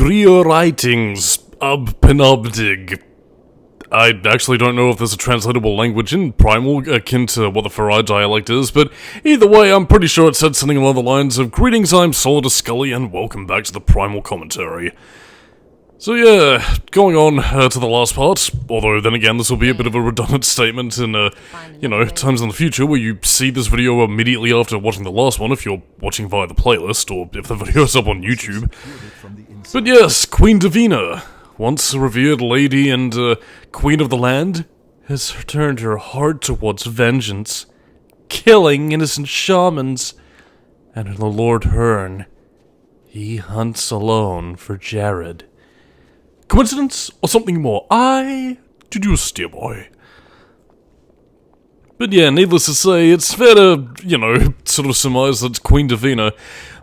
Scree writings of Pinagg. I actually don't know if there's a translatable language in Primal akin to what the Farai dialect is, but either way, I'm pretty sure it said something along the lines of "Greetings, I'm Solidus-Skully, and welcome back to the Primal commentary." So yeah, going on to the last part, although then again this will be a bit of a redundant statement in, times in the future where you see this video immediately after watching the last one if you're watching via the playlist, or if the video's up on YouTube. But yes, Queen Divina, once a revered lady and queen of the land, has turned her heart towards vengeance, killing innocent shamans, and the Lord Herne, he hunts alone for Jared. Coincidence, or something more? I deduce, dear boy. But yeah, needless to say, it's fair to, sort of surmise that Queen Divina,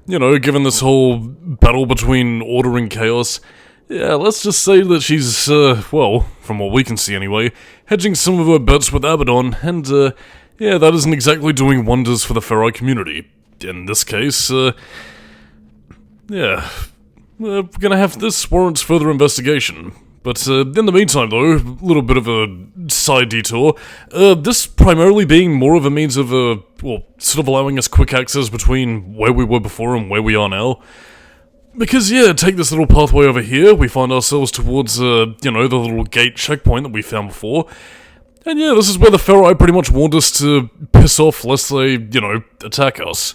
given this whole battle between order and chaos, yeah, let's just say that she's, well, from what we can see anyway, hedging some of her bets with Abaddon, and, yeah, that isn't exactly doing wonders for the Farai community. In this case, yeah, we're gonna have this warrants further investigation. But, in the meantime, though, a little bit of a side detour, this primarily being more of a means of, sort of allowing us quick access between where we were before and where we are now. Because, yeah, take this little pathway over here, we find ourselves towards, the little gate checkpoint that we found before. And yeah, this is where the Farai pretty much warned us to piss off lest they, attack us.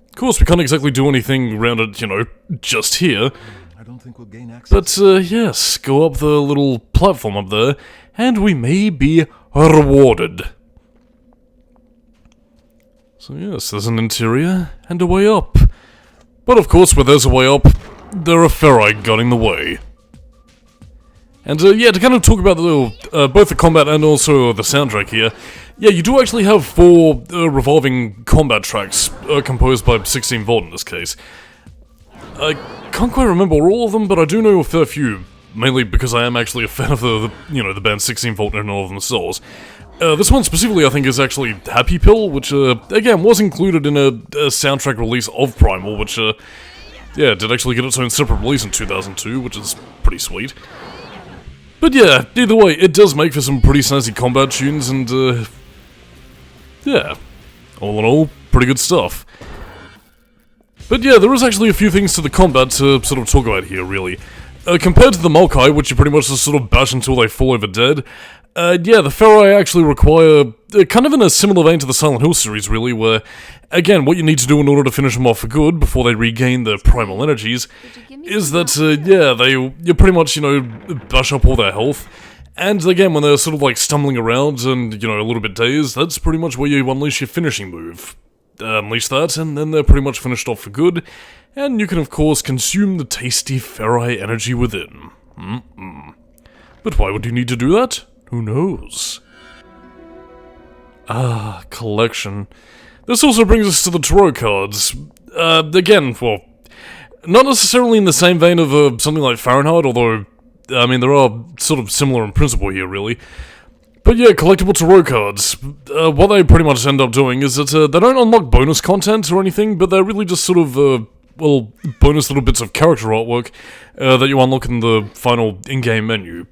Of course, we can't exactly do anything around it, just here. I don't think we'll gain access. But, yes, go up the little platform up there, and we may be rewarded. So yes, there's an interior, and a way up. But of course, where there's a way up, there are Farai guarding the way. And, yeah, to kind of talk about the both the combat and also the soundtrack here, yeah, you do actually have 4 revolving combat tracks composed by 16 Volt in this case. I can't quite remember all of them, but I do know a fair few, mainly because I am actually a fan of the band 16 Volt and all of themselves. This one specifically, I think, is actually Happy Pill, which, again, was included in a soundtrack release of Primal, which, yeah, did actually get its own separate release in 2002, which is pretty sweet. But yeah, either way, it does make for some pretty snazzy combat tunes, and, yeah, all in all, pretty good stuff. But yeah, there is actually a few things to the combat to sort of talk about here, really. Compared to the Maokai, which you pretty much just sort of bash until they fall over dead, yeah, the Farai actually require, kind of in a similar vein to the Silent Hill series, really, where, again, what you need to do in order to finish them off for good, before they regain their primal energies, is that, yeah, you pretty much, bash up all their health, and again, when they're sort of, like, stumbling around and, a little bit dazed, that's pretty much where you unleash your finishing move. Unleash that, and then they're pretty much finished off for good, and you can, of course, consume the tasty Farai energy within. But why would you need to do that? Who knows? Ah, collection. This also brings us to the tarot cards. Again, well, not necessarily in the same vein of something like Fahrenheit, although, I mean, there are sort of similar in principle here, really. But yeah, collectible tarot cards. What they pretty much end up doing is that they don't unlock bonus content or anything, but they're really just sort of, bonus little bits of character artwork that you unlock in the final in-game menu.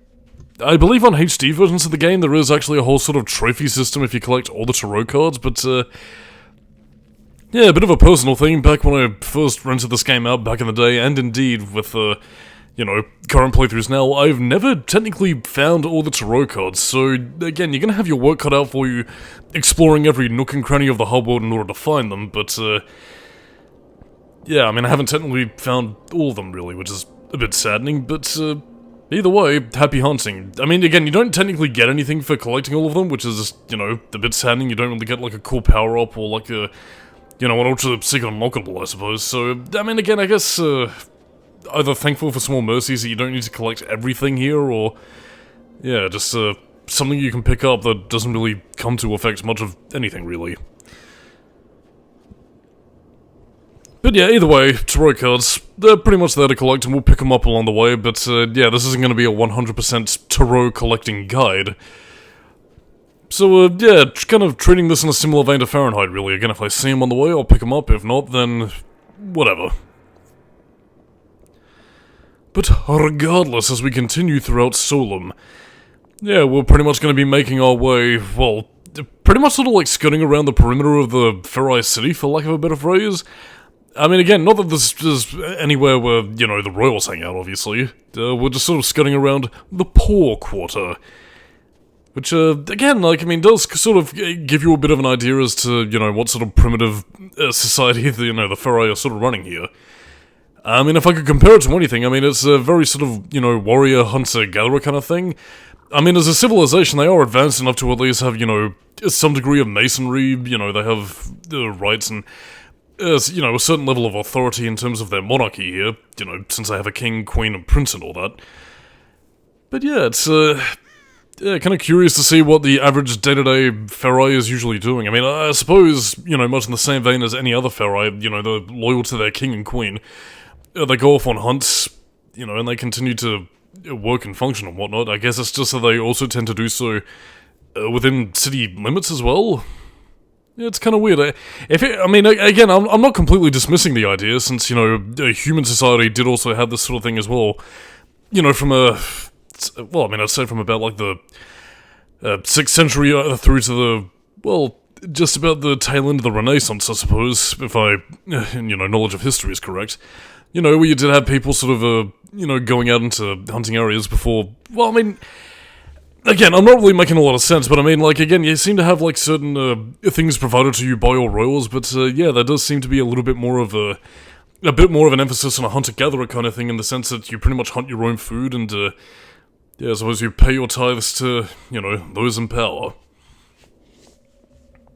I believe on HD versions of the game there is actually a whole sort of trophy system if you collect all the tarot cards, but yeah, a bit of a personal thing. Back when I first rented this game out back in the day, and indeed with, current playthroughs now, I've never technically found all the tarot cards, so again, you're gonna have your work cut out for you exploring every nook and cranny of the hub world in order to find them, but yeah, I mean, I haven't technically found all of them really, which is a bit saddening, but either way, happy hunting. I mean, again, you don't technically get anything for collecting all of them, which is, a bit saddening. You don't really get, like, a cool power-up or, like, an ultra secret unlockable, I suppose. So, I mean, again, I guess, either thankful for small mercies that you don't need to collect everything here, or, yeah, just, something you can pick up that doesn't really come to affect much of anything, really. But yeah, either way, tarot cards, they're pretty much there to collect, and we'll pick them up along the way, but yeah, this isn't going to be a 100% tarot collecting guide. So, yeah, kind of treating this in a similar vein to Fahrenheit, really. Again, if I see them on the way, I'll pick them up. If not, then whatever. But regardless, as we continue throughout Solum, yeah, we're pretty much going to be making our way, well, pretty much sort of like skirting around the perimeter of the Ferai city, for lack of a better phrase. I mean, again, not that this is anywhere where, you know, the royals hang out, obviously. We're just sort of skirting around the poor quarter. Which, again, like, I mean, does sort of give you a bit of an idea as to, you know, what sort of primitive society, the Ferai are sort of running here. I mean, if I could compare it to anything, I mean, it's a very sort of, you know, warrior, hunter, gatherer kind of thing. I mean, as a civilization, they are advanced enough to at least have, you know, some degree of masonry, you know, they have rights and, you know, a certain level of authority in terms of their monarchy here, you know, since they have a king, queen, and prince and all that. But yeah, it's, yeah, kind of curious to see what the average day-to-day Ferai is usually doing. I mean, I suppose, you know, much in the same vein as any other Ferai, you know, they're loyal to their king and queen. They go off on hunts, you know, and they continue to work and function and whatnot. I guess it's just that they also tend to do so within city limits as well. Yeah, it's kind of weird. I mean, again, I'm not completely dismissing the idea, since, you know, human society did also have this sort of thing as well. You know, from a... Well, I mean, I'd say from about, like, the 6th century through to the... Well, just about the tail end of the Renaissance, I suppose, if I, you know, knowledge of history is correct. You know, where you did have people sort of, you know, going out into hunting areas before... Well, I mean... Again, I'm not really making a lot of sense, but I mean, like, again, you seem to have, like, certain things provided to you by your royals, but, yeah, there does seem to be a little bit more of a bit more of an emphasis on a hunter-gatherer kind of thing, in the sense that you pretty much hunt your own food, and, yeah, I suppose you pay your tithes to, you know, those in power.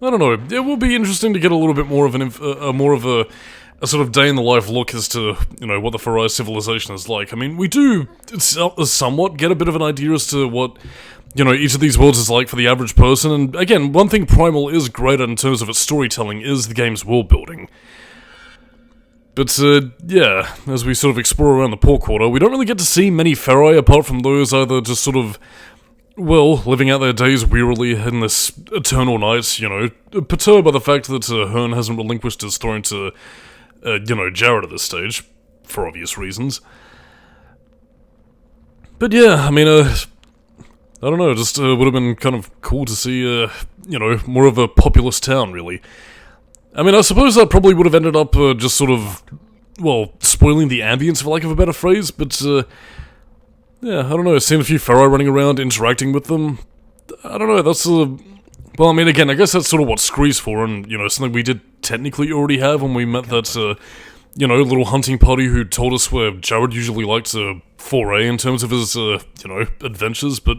I don't know, it will be interesting to get a little bit more of a sort of day-in-the-life look as to, you know, what the Ferai civilization is like. I mean, we do somewhat get a bit of an idea as to what, you know, each of these worlds is like for the average person, and again, one thing Primal is great at in terms of its storytelling is the game's world building. But, yeah, as we sort of explore around the poor quarter, we don't really get to see many Ferai apart from those either just sort of, well, living out their days wearily in this eternal night, you know, perturbed by the fact that Herne hasn't relinquished his throne to, you know, Jared at this stage, for obvious reasons. But yeah, I mean, I don't know, just would have been kind of cool to see, you know, more of a populous town, really. I mean, I suppose that probably would have ended up just sort of, well, spoiling the ambience, for lack of a better phrase, but, yeah, I don't know, seeing a few Ferai running around, interacting with them, I don't know, that's, well, I mean, again, I guess that's sort of what Scree's for, and, you know, something we did technically already have when we met that, you know, little hunting party who told us where Jared usually liked to foray in terms of his, you know, adventures, but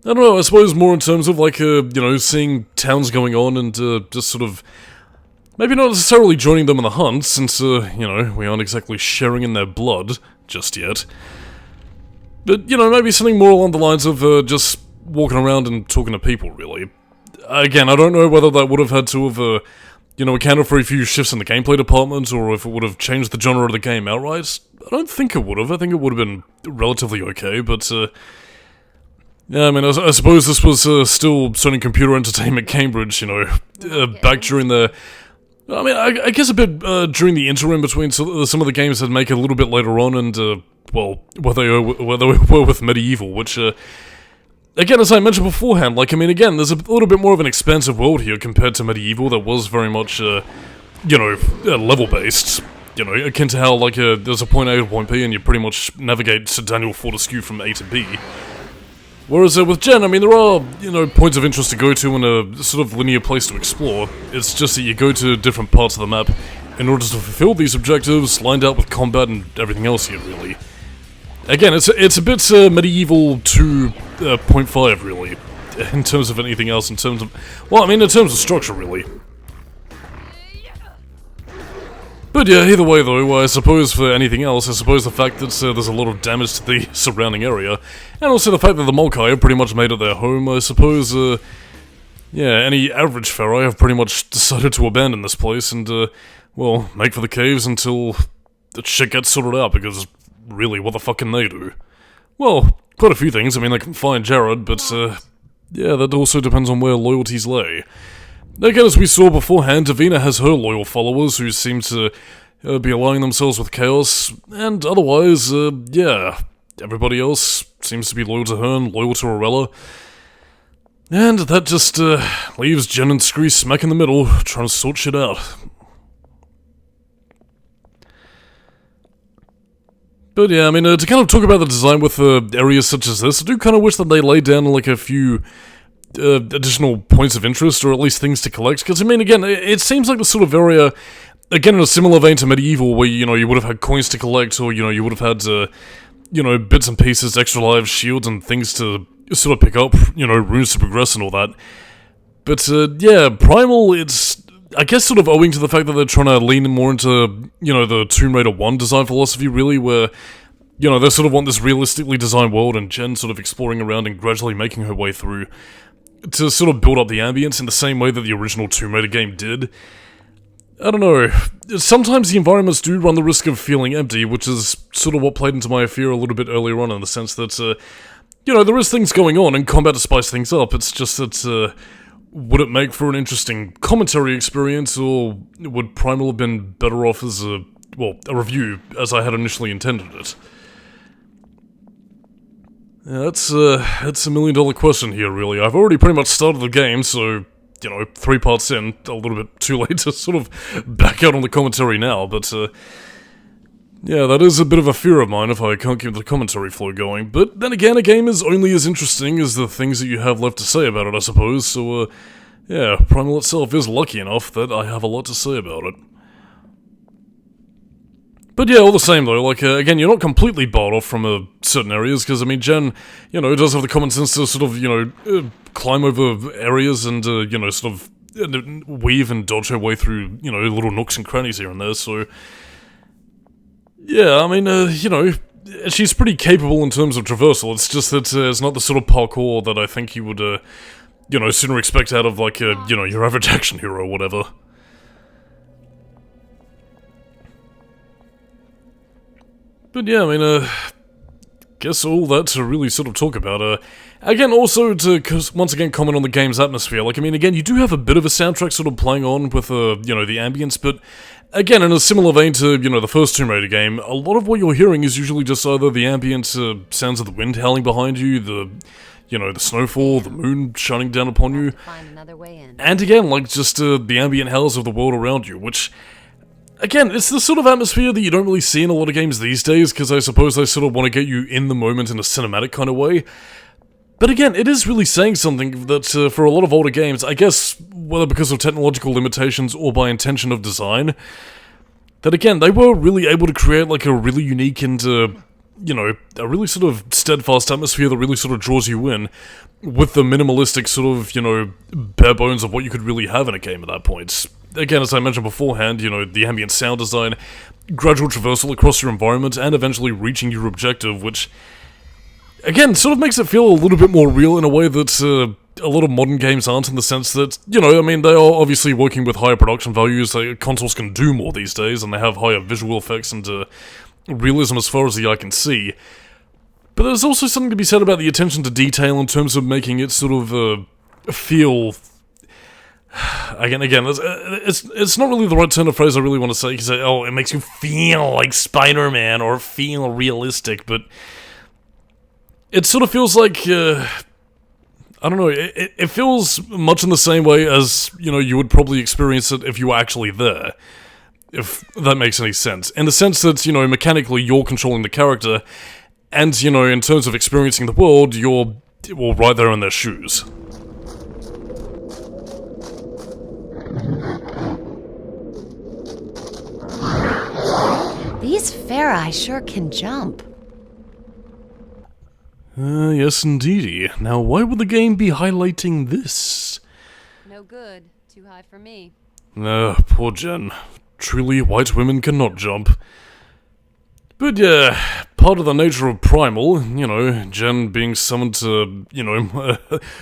I don't know, I suppose more in terms of, like, you know, seeing towns going on and, just sort of, maybe not necessarily joining them in the hunt, since, you know, we aren't exactly sharing in their blood just yet. But, you know, maybe something more along the lines of, just walking around and talking to people, really. Again, I don't know whether that would have had to have, you know, accounted for a few shifts in the gameplay department, or if it would have changed the genre of the game outright. I don't think it would have. I think it would have been relatively okay, but, yeah, I mean, I suppose this was still Sony Computer Entertainment Cambridge, you know, back during the... I mean, I guess a bit during the interim between some of the games that make it a little bit later on, and, well, where they were with Medieval, which, again, as I mentioned beforehand, like, I mean, again, there's a little bit more of an expansive world here compared to Medieval that was very much, you know, level-based. You know, akin to how, like, there's a point A to point B, and you pretty much navigate to Daniel Fortescue from A to B. Whereas with Gen, I mean, there are, you know, points of interest to go to and a sort of linear place to explore. It's just that you go to different parts of the map in order to fulfill these objectives, lined out with combat and everything else here, really. Again, it's a bit Medieval 2.5, really, in terms of anything else, in terms of... Well, I mean, in terms of structure, really. But yeah, either way though, I suppose for anything else, I suppose the fact that there's a lot of damage to the surrounding area, and also the fact that the Molkai have pretty much made it their home, I suppose, yeah, any average Ferai have pretty much decided to abandon this place and, well, make for the caves until the shit gets sorted out, because really, what the fuck can they do? Well, quite a few things. I mean, they can find Jared, but, yeah, that also depends on where loyalties lay. Again, as we saw beforehand, Davina has her loyal followers who seem to, be aligning themselves with chaos, and otherwise, yeah, everybody else seems to be loyal to Herne, loyal to Orella, and that just leaves Jen and Scree smack in the middle, trying to sort shit out. But yeah, I mean, to kind of talk about the design with areas such as this, I do kind of wish that they laid down like a few additional points of interest, or at least things to collect, because I mean, again, it seems like the sort of area, again, in a similar vein to Medieval, where, you know, you would have had coins to collect, or, you know, you would have had, you know, bits and pieces, extra lives, shields, and things to sort of pick up, you know, runes to progress and all that. But, yeah, Primal, it's, I guess, sort of owing to the fact that they're trying to lean more into, you know, the Tomb Raider 1 design philosophy, really, where, you know, they sort of want this realistically designed world, and Jen sort of exploring around and gradually making her way through to sort of build up the ambience in the same way that the original Tomb Raider game did. I don't know, sometimes the environments do run the risk of feeling empty, which is sort of what played into my fear a little bit earlier on, in the sense that, you know, there is things going on and combat to spice things up, it's just that, would it make for an interesting commentary experience, or would Primal have been better off as a review, as I had initially intended it? Yeah, that's a $1 million question here, really. I've already pretty much started the game, so, you know, 3 parts in, a little bit too late to sort of back out on the commentary now, but, yeah, that is a bit of a fear of mine if I can't keep the commentary flow going. But then again, a game is only as interesting as the things that you have left to say about it, I suppose, so, yeah, Primal itself is lucky enough that I have a lot to say about it. But yeah, all the same though, like, again, you're not completely barred off from certain areas, because, I mean, Jen, you know, does have the common sense to sort of, you know, climb over areas and, you know, sort of weave and dodge her way through, you know, little nooks and crannies here and there, so... Yeah, I mean, you know, she's pretty capable in terms of traversal, it's just that it's not the sort of parkour that I think you would, you know, sooner expect out of, like, you know, your average action hero or whatever. But yeah, I mean, guess all that to really sort of talk about. Again, also to once again comment on the game's atmosphere. Like, I mean, again, you do have a bit of a soundtrack sort of playing on with, you know, the ambience, but again, in a similar vein to, you know, the first Tomb Raider game, a lot of what you're hearing is usually just either the ambient sounds of the wind howling behind you, you know, the snowfall, the moon shining down upon you, and again, like, just the ambient howls of the world around you, which... Again, it's the sort of atmosphere that you don't really see in a lot of games these days, because I suppose they sort of want to get you in the moment in a cinematic kind of way. But again, it is really saying something that, for a lot of older games, I guess, whether because of technological limitations or by intention of design, that again, they were really able to create, like, a really unique and, you know, a really sort of steadfast atmosphere that really sort of draws you in, with the minimalistic sort of, you know, bare bones of what you could really have in a game at that point. Again, as I mentioned beforehand, you know, the ambient sound design, gradual traversal across your environment, and eventually reaching your objective, which, again, sort of makes it feel a little bit more real in a way that a lot of modern games aren't, in the sense that, you know, I mean, they are obviously working with higher production values, consoles can do more these days, and they have higher visual effects and realism as far as the eye can see. But there's also something to be said about the attention to detail in terms of making it sort of feel... Again, it's not really the right turn of phrase I really want to say, because, oh, it makes you feel like Spider-Man, or feel realistic, but it sort of feels like, I don't know, it feels much in the same way as, you know, you would probably experience it if you were actually there, if that makes any sense. In the sense that, you know, mechanically you're controlling the character, and, you know, in terms of experiencing the world, you're, well, right there in their shoes. These Farai sure can jump. Yes indeedy. Now, why would the game be highlighting this? No good. Too high for me. Poor Jen. Truly, white women cannot jump. But yeah, part of the nature of Primal, you know, Jen being summoned to, you know,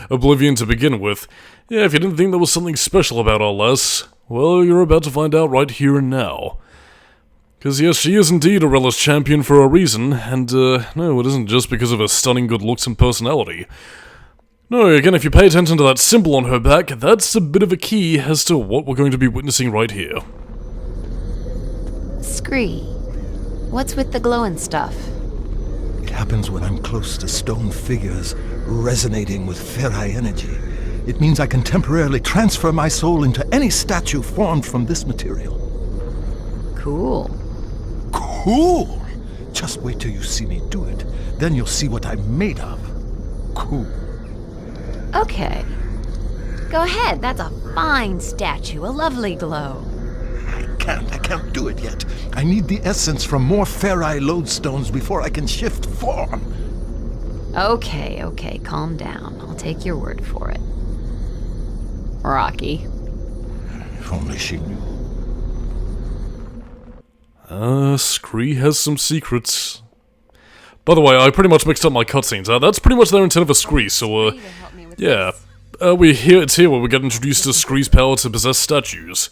Oblivion to begin with. Yeah, if you didn't think there was something special about our lass, well, you're about to find out right here and now. Because yes, she is indeed Orella's champion for a reason, and no, it isn't just because of her stunning good looks and personality. No, again, if you pay attention to that symbol on her back, that's a bit of a key as to what we're going to be witnessing right here. Scree, what's with the glowing stuff? It happens when I'm close to stone figures resonating with ferri energy. It means I can temporarily transfer my soul into any statue formed from this material. Cool. Cool! Just wait till you see me do it. Then you'll see what I'm made of. Cool. Okay. Go ahead, that's a fine statue, a lovely glow. I can't do it yet. I need the essence from more ferri lodestones before I can shift form. Okay, calm down. I'll take your word for it. Rocky. If only she knew. Scree has some secrets. By the way, I pretty much mixed up my cutscenes. That's pretty much their intent of a Scree, so, yeah. It's here where we get introduced to Scree's power to possess statues.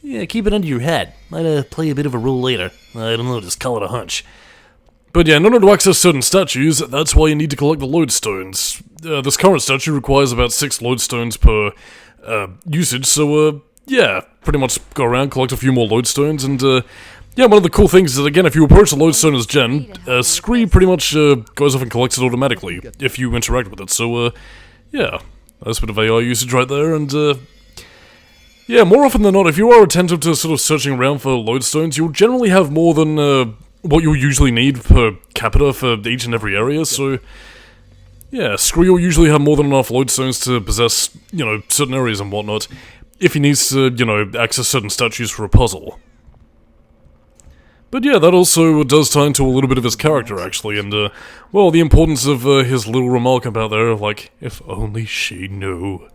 Yeah, keep it under your hat. Might play a bit of a role later. I don't know, just call it a hunch. But yeah, in order to access certain statues, that's why you need to collect the lodestones. This current statue requires about 6 lodestones per usage, so yeah, pretty much go around, collect a few more lodestones, and yeah, one of the cool things is that, again, if you approach a lodestone as Jen, Scree pretty much goes off and collects it automatically if you interact with it, so yeah, that's a bit of AI usage right there, and yeah, more often than not, if you are attentive to sort of searching around for lodestones, you'll generally have more than what you'll usually need per capita for each and every area, so yeah, Scree will usually have more than enough lodestones to possess, you know, certain areas and whatnot, if he needs to, you know, access certain statues for a puzzle. But yeah, that also does tie into a little bit of his character, actually, and, well, the importance of his little remark about there, like, if only she knew.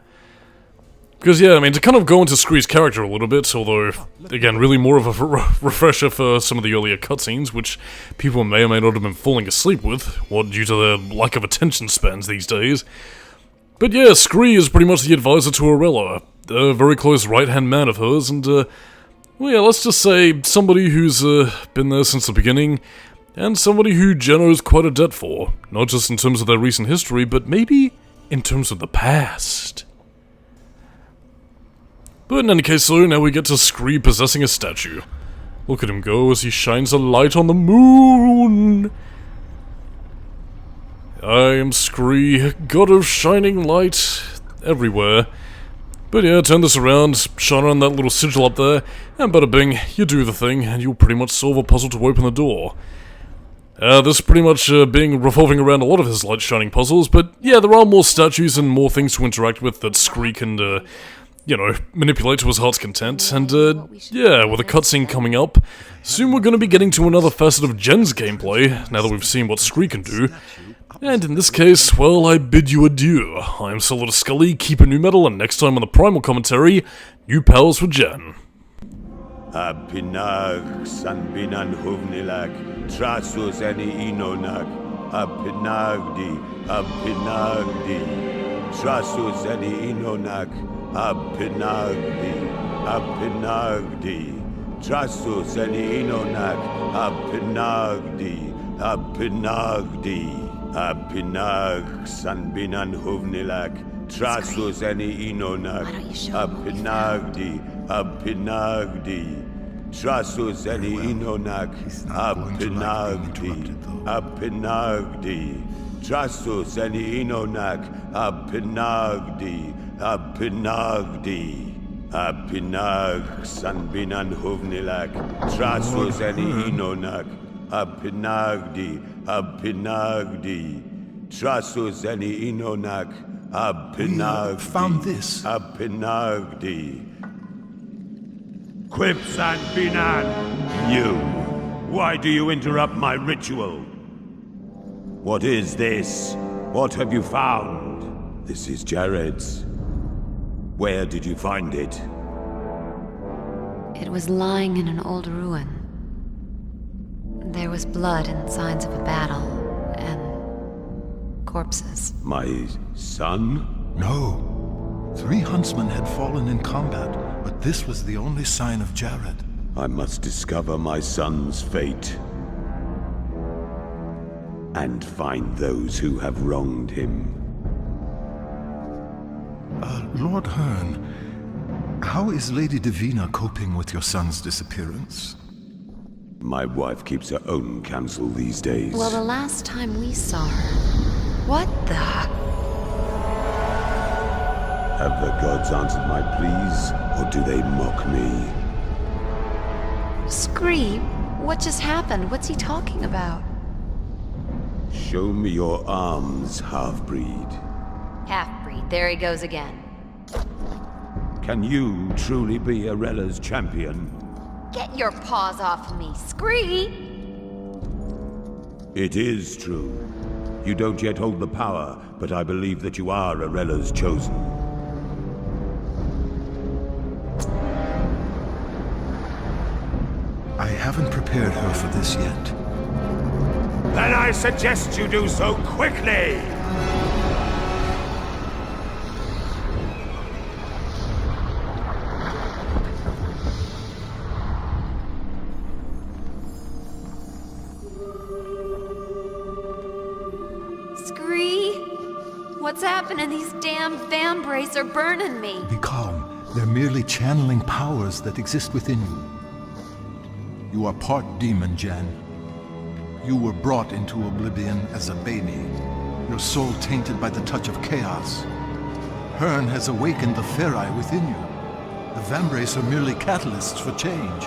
Because, yeah, I mean, to kind of go into Scree's character a little bit, although, again, really more of a refresher for some of the earlier cutscenes, which people may or may not have been falling asleep with, what due to their lack of attention spans these days. But yeah, Scree is pretty much the advisor to Arella, a very close right-hand man of hers, and, well, yeah, let's just say somebody who's been there since the beginning, and somebody who Jen owes quite a debt for, not just in terms of their recent history, but maybe in terms of the past. But in any case, so now we get to Scree possessing a statue. Look at him go as he shines a light on the moon! I am Scree, god of shining light everywhere. But yeah, turn this around, shine on that little sigil up there, and bada bing, you do the thing, and you'll pretty much solve a puzzle to open the door. This pretty much being revolving around a lot of his light shining puzzles, but yeah, there are more statues and more things to interact with that Scree can, you know, manipulate to his heart's content, and yeah, with a cutscene coming up, soon we're going to be getting to another facet of Jen's gameplay, now that we've seen what Scree can do. And in this case, well, I bid you adieu. I'm Solidus-Skully, keep it new metal, and next time on the Primal commentary, new pals with Jen. Pinagg sanbinan huvnilag, trasus any inonag, Pinagdi, trasus any inonag, Pinagdi, trasus any inonag, Pinagdi, Pinagg sanbinan huvnilag, trasus any inonag, Pinagdi, trasus any inonag, Pinagdi, trasus any inonag, Pinagg sanbinan huvnilag, trasus any inonag, Pinagdi, trasus any inonag, Pinagdi. Found this. Pinagdi. Quips and Binan, you. Why do you interrupt my ritual? What is this? What have you found? This is Jared's. Where did you find it? It was lying in an old ruin. There was blood and signs of a battle, and corpses. My son? No. 3 huntsmen had fallen in combat, but this was the only sign of Jared. I must discover my son's fate. And find those who have wronged him. Lord Herne, how is Lady Davina coping with your son's disappearance? My wife keeps her own counsel these days. Well, the last time we saw her... What the... Have the gods answered my pleas, or do they mock me? Scree, what just happened? What's he talking about? Show me your arms, half-breed. Half-breed, there he goes again. Can you truly be Arella's champion? Get your paws off me, Scree! It is true. You don't yet hold the power, but I believe that you are Arella's chosen. I haven't prepared her for this yet. Then I suggest you do so quickly! Scree? What's happening? These damn vambrace are burning me. Be calm. They're merely channeling powers that exist within you. You are part demon, Jen. You were brought into oblivion as a baby, your soul tainted by the touch of chaos. Herne has awakened the Ferai within you. The vambrace are merely catalysts for change.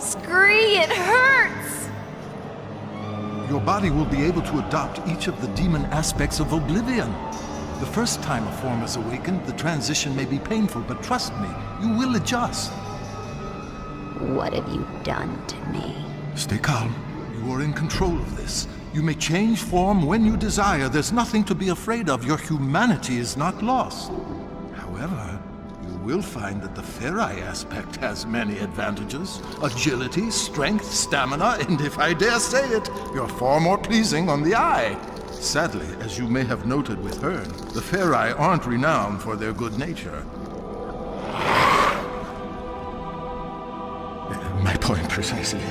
Scree, it hurts! Your body will be able to adopt each of the demon aspects of oblivion. The first time a form is awakened, the transition may be painful, but trust me, you will adjust. What have you done to me? Stay calm. You are in control of this. You may change form when you desire. There's nothing to be afraid of. Your humanity is not lost. However, you will find that the Ferai aspect has many advantages. Agility, strength, stamina, and if I dare say it, you're far more pleasing on the eye. Sadly, as you may have noted with Herne, the Ferai aren't renowned for their good nature. My point precisely.